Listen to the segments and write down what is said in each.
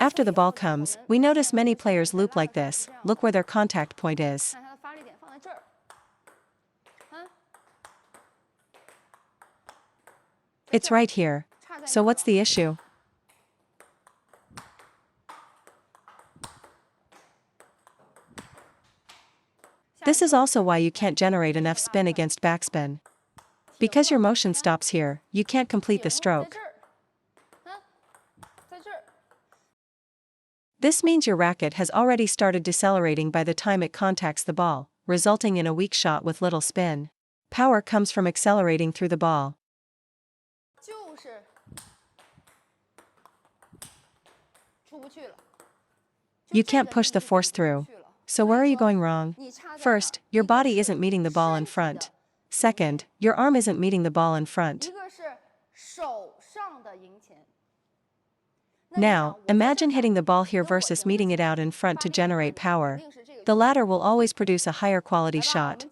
After the ball comes, we notice many players loop like this. Look where their contact point is. It's right here. So what's the issue? This is also why you can't generate enough spin against backspin. Because your motion stops here, you can't complete the stroke. This means your racket has already started decelerating by the time it contacts the ball, resulting in a weak shot with little spin. Power comes from accelerating through the ball. You can't push the force through. So where are you going wrong? First, your body isn't meeting the ball in front. Second, your arm isn't meeting the ball in front. Now, imagine hitting the ball here versus meeting it out in front to generate power. The latter will always produce a higher quality shot.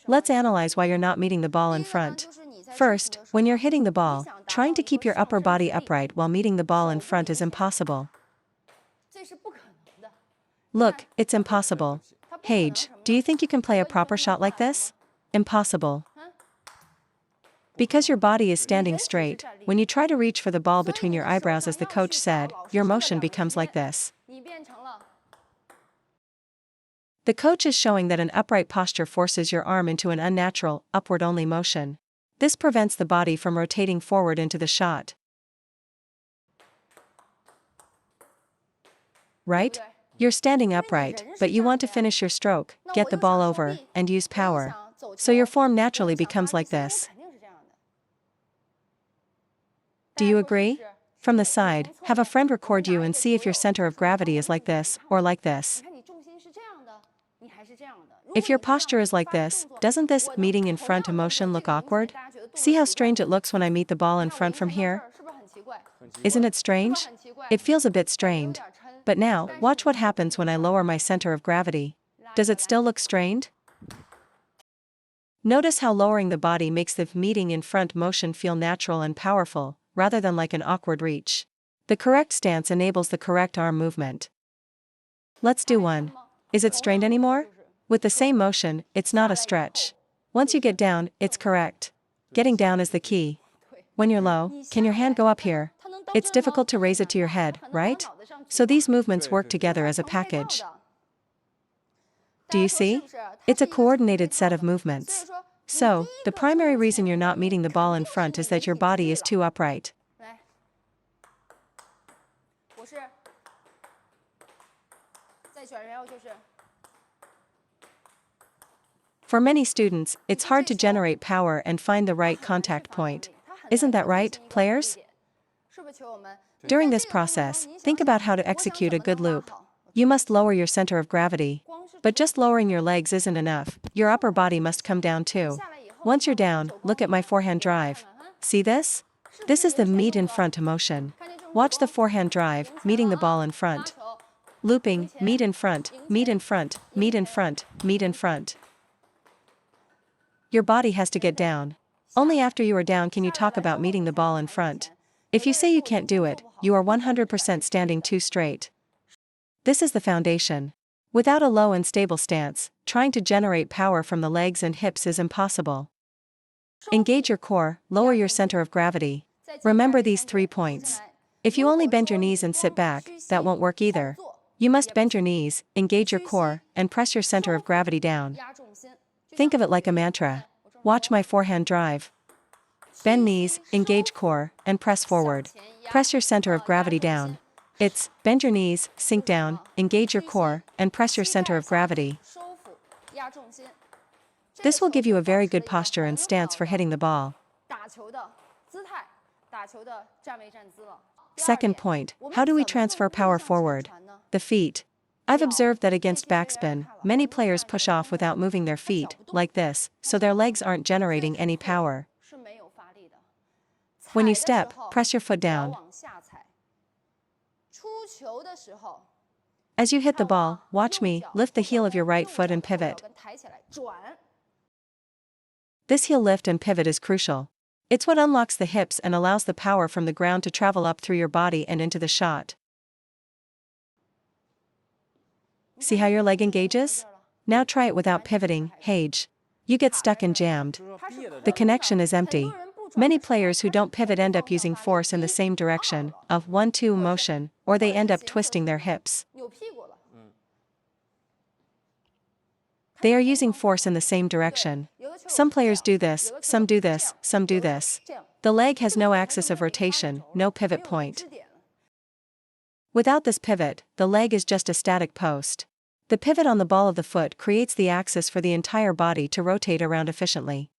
Let's analyze why you're not meeting the ball in front. First, when you're hitting the ball, trying to keep your upper body upright while meeting the ball in front is impossible. Look, it's impossible. Paige, do you think you can play a proper shot like this? Impossible. Because your body is standing straight, when you try to reach for the ball between your eyebrows as the coach said, your motion becomes like this. The coach is showing that an upright posture forces your arm into an unnatural, upward-only motion. This prevents the body from rotating forward into the shot. Right? You're standing upright, but you want to finish your stroke, get the ball over, and use power. So your form naturally becomes like this. Do you agree? From the side, have a friend record you and see if your center of gravity is like this, or like this. If your posture is like this, doesn't this meeting in front motion look awkward? See how strange it looks when I meet the ball in front from here? Isn't it strange? It feels a bit strained. But now, watch what happens when I lower my center of gravity. Does it still look strained? Notice how lowering the body makes the meeting in front motion feel natural and powerful, rather than like an awkward reach. The correct stance enables the correct arm movement. Let's do one. Is it strained anymore? With the same motion, it's not a stretch. Once you get down, it's correct. Getting down is the key. When you're low, can your hand go up here? It's difficult to raise it to your head, right? So these movements work together as a package. Do you see? It's a coordinated set of movements. So, the primary reason you're not meeting the ball in front is that your body is too upright. For many students, it's hard to generate power and find the right contact point. Isn't that right, players? During this process, think about how to execute a good loop. You must lower your center of gravity. But just lowering your legs isn't enough, your upper body must come down too. Once you're down, look at my forehand drive. See this? This is the meet in front motion. Watch the forehand drive, meeting the ball in front. Looping, meet in front, meet in front, meet in front, meet in front. Your body has to get down. Only after you are down can you talk about meeting the ball in front. If you say you can't do it, you are 100% standing too straight. This is the foundation. Without a low and stable stance, trying to generate power from the legs and hips is impossible. Engage your core, lower your center of gravity. Remember these 3 points. If you only bend your knees and sit back, that won't work either. You must bend your knees, engage your core, and press your center of gravity down. Think of it like a mantra. Watch my forehand drive. Bend knees, engage core, and press forward. Press your center of gravity down. It's, bend your knees, sink down, engage your core, and press your center of gravity. This will give you a very good posture and stance for hitting the ball. Second point, how do we transfer power forward? The feet. I've observed that against backspin, many players push off without moving their feet, like this, so their legs aren't generating any power. When you step, press your foot down. As you hit the ball, watch me, lift the heel of your right foot and pivot. This heel lift and pivot is crucial. It's what unlocks the hips and allows the power from the ground to travel up through your body and into the shot. See how your leg engages? Now try it without pivoting, Hage. You get stuck and jammed. The connection is empty. Many players who don't pivot end up using force in the same direction, of 1-2 motion, or they end up twisting their hips. They are using force in the same direction. Some players do this, some do this, some do this. The leg has no axis of rotation, no pivot point. Without this pivot, the leg is just a static post. The pivot on the ball of the foot creates the axis for the entire body to rotate around efficiently.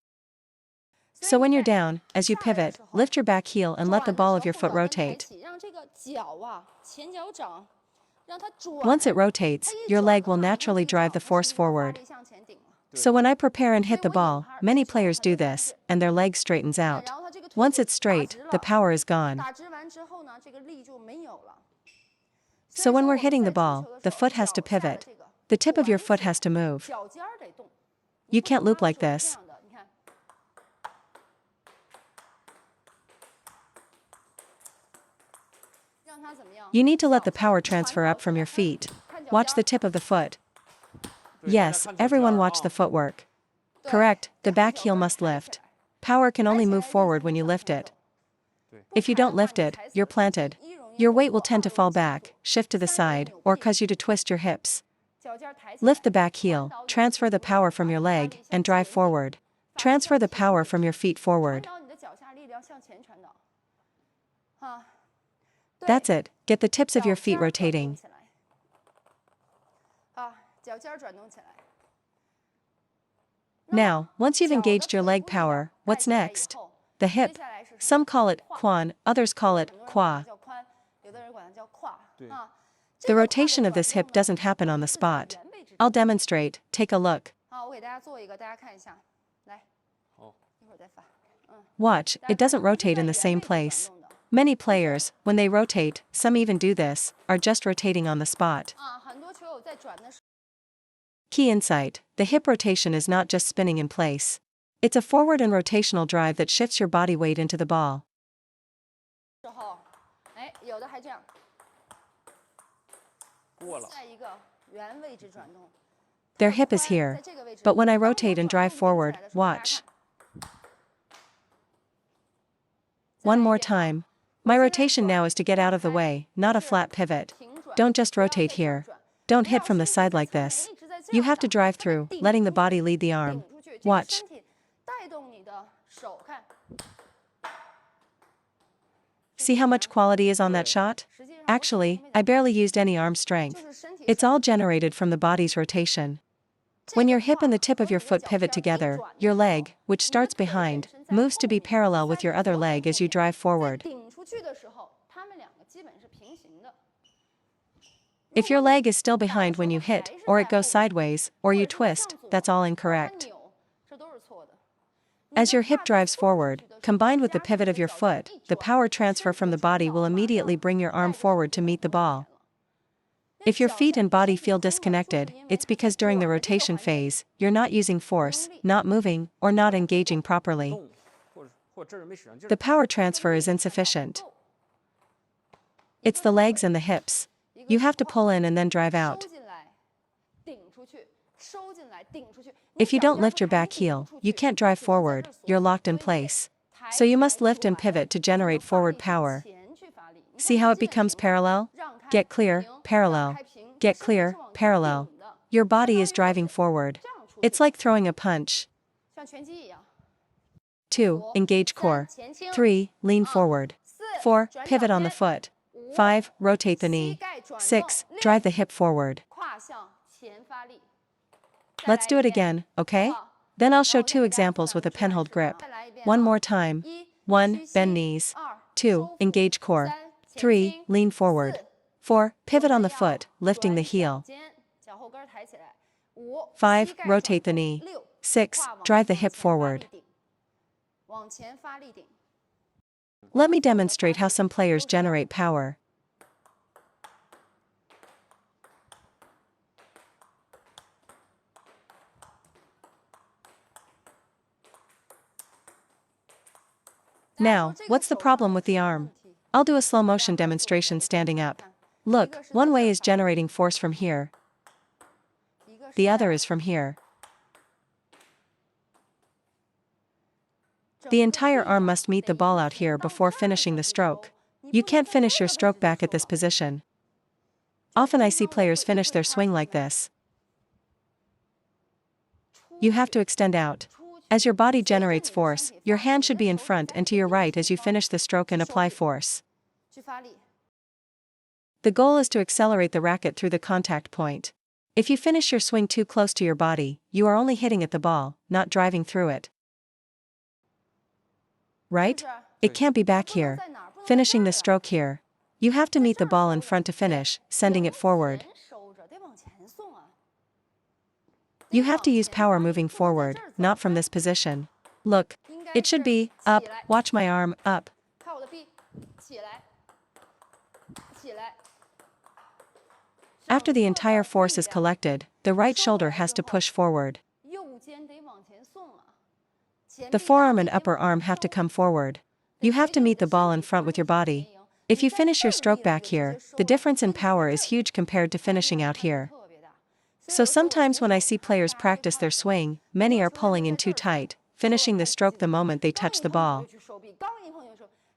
So when you're down, as you pivot, lift your back heel and let the ball of your foot rotate. Once it rotates, your leg will naturally drive the force forward. So when I prepare and hit the ball, many players do this, and their leg straightens out. Once it's straight, the power is gone. So when we're hitting the ball, the foot has to pivot. The tip of your foot has to move. You can't loop like this. You need to let the power transfer up from your feet. Watch the tip of the foot. Yes, everyone watch the footwork. Correct, the back heel must lift. Power can only move forward when you lift it. If you don't lift it, you're planted. Your weight will tend to fall back, shift to the side, or cause you to twist your hips. Lift the back heel, transfer the power from your leg, and drive forward. Transfer the power from your feet forward. That's it, get the tips of your feet rotating. Now, once you've engaged your leg power, what's next? The hip. Some call it quan, others call it qua. The rotation of this hip doesn't happen on the spot. I'll demonstrate, take a look. Watch, it doesn't rotate in the same place. Many players, when they rotate, some even do this, are just rotating on the spot. Key insight, the hip rotation is not just spinning in place. It's a forward and rotational drive that shifts your body weight into the ball. Their hip is here. But when I rotate and drive forward, watch. One more time. My rotation now is to get out of the way, not a flat pivot. Don't just rotate here. Don't hit from the side like this. You have to drive through, letting the body lead the arm. Watch. See how much quality is on that shot? Actually, I barely used any arm strength. It's all generated from the body's rotation. When your hip and the tip of your foot pivot together, your leg, which starts behind, moves to be parallel with your other leg as you drive forward. If your leg is still behind when you hit, or it goes sideways, or you twist, that's all incorrect. As your hip drives forward, combined with the pivot of your foot, the power transfer from the body will immediately bring your arm forward to meet the ball. If your feet and body feel disconnected, it's because during the rotation phase, you're not using force, not moving, or not engaging properly. The power transfer is insufficient. It's the legs and the hips. You have to pull in and then drive out. If you don't lift your back heel, you can't drive forward, you're locked in place. So you must lift and pivot to generate forward power. See how it becomes parallel? Get clear, parallel. Get clear, parallel. Your body is driving forward. It's like throwing a punch. 2. Engage core. 3. Lean forward. 4. Pivot on the foot. 5. Rotate the knee. 6. Drive the hip forward. Let's do it again, okay? Then I'll show 2 examples with a penhold grip. One more time. 1. Bend knees. 2. Engage core. 3. Lean forward. 4. Pivot on the foot, lifting the heel. 5. Rotate the knee. 6. Drive the hip forward. Let me demonstrate how some players generate power. Now, what's the problem with the arm? I'll do a slow motion demonstration standing up. Look, one way is generating force from here. the other is from here. The entire arm must meet the ball out here before finishing the stroke. You can't finish your stroke back at this position. Often I see players finish their swing like this. You have to extend out. As your body generates force, your hand should be in front and to your right as you finish the stroke and apply force. The goal is to accelerate the racket through the contact point. If you finish your swing too close to your body, you are only hitting at the ball, not driving through it. Right? It can't be back here. Finishing the stroke here. You have to meet the ball in front to finish, sending it forward. You have to use power moving forward, not from this position. Look, it should be up, watch my arm, up. After the entire force is collected, the right shoulder has to push forward. The forearm and upper arm have to come forward. You have to meet the ball in front with your body. If you finish your stroke back here, the difference in power is huge compared to finishing out here. So sometimes when I see players practice their swing, many are pulling in too tight, finishing the stroke the moment they touch the ball.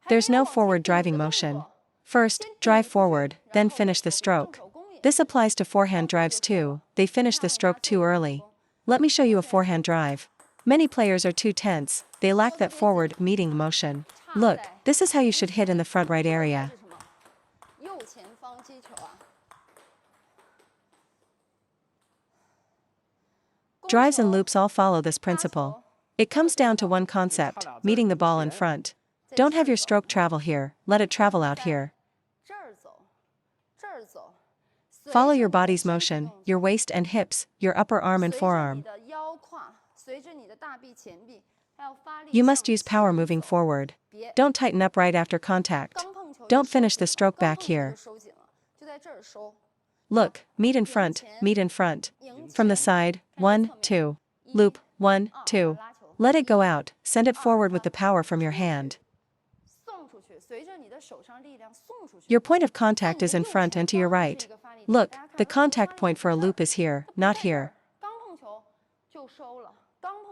There's no forward driving motion. First, drive forward, then finish the stroke. This applies to forehand drives too, they finish the stroke too early. Let me show you a forehand drive. Many players are too tense, they lack that forward meeting motion. Look, this is how you should hit in the front right area. Drives and loops all follow this principle. It comes down to one concept, meeting the ball in front. Don't have your stroke travel here, let it travel out here. Follow your body's motion, your waist and hips, your upper arm and forearm. You must use power moving forward. Don't tighten up right after contact. Don't finish the stroke back here. Look, meet in front, meet in front. From the side, 1, 2. Loop, 1, 2. Let it go out, send it forward with the power from your hand. Your point of contact is in front and to your right. Look, the contact point for a loop is here, not here.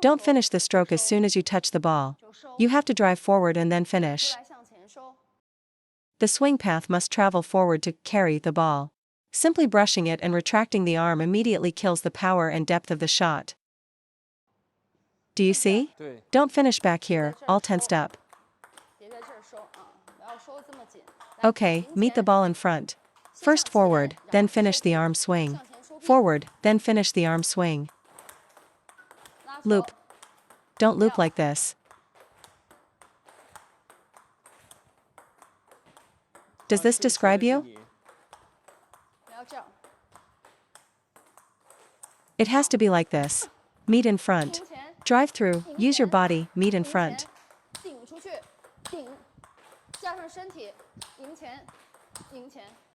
Don't finish the stroke as soon as you touch the ball. You have to drive forward and then finish. The swing path must travel forward to carry the ball. Simply brushing it and retracting the arm immediately kills the power and depth of the shot. Do you see? Don't finish back here, all tensed up. Okay, meet the ball in front. First forward, then finish the arm swing. Forward, then finish the arm swing. Loop. Don't loop like this. Does this describe you? It has to be like this. Meet in front. Drive through, use your body, meet in front.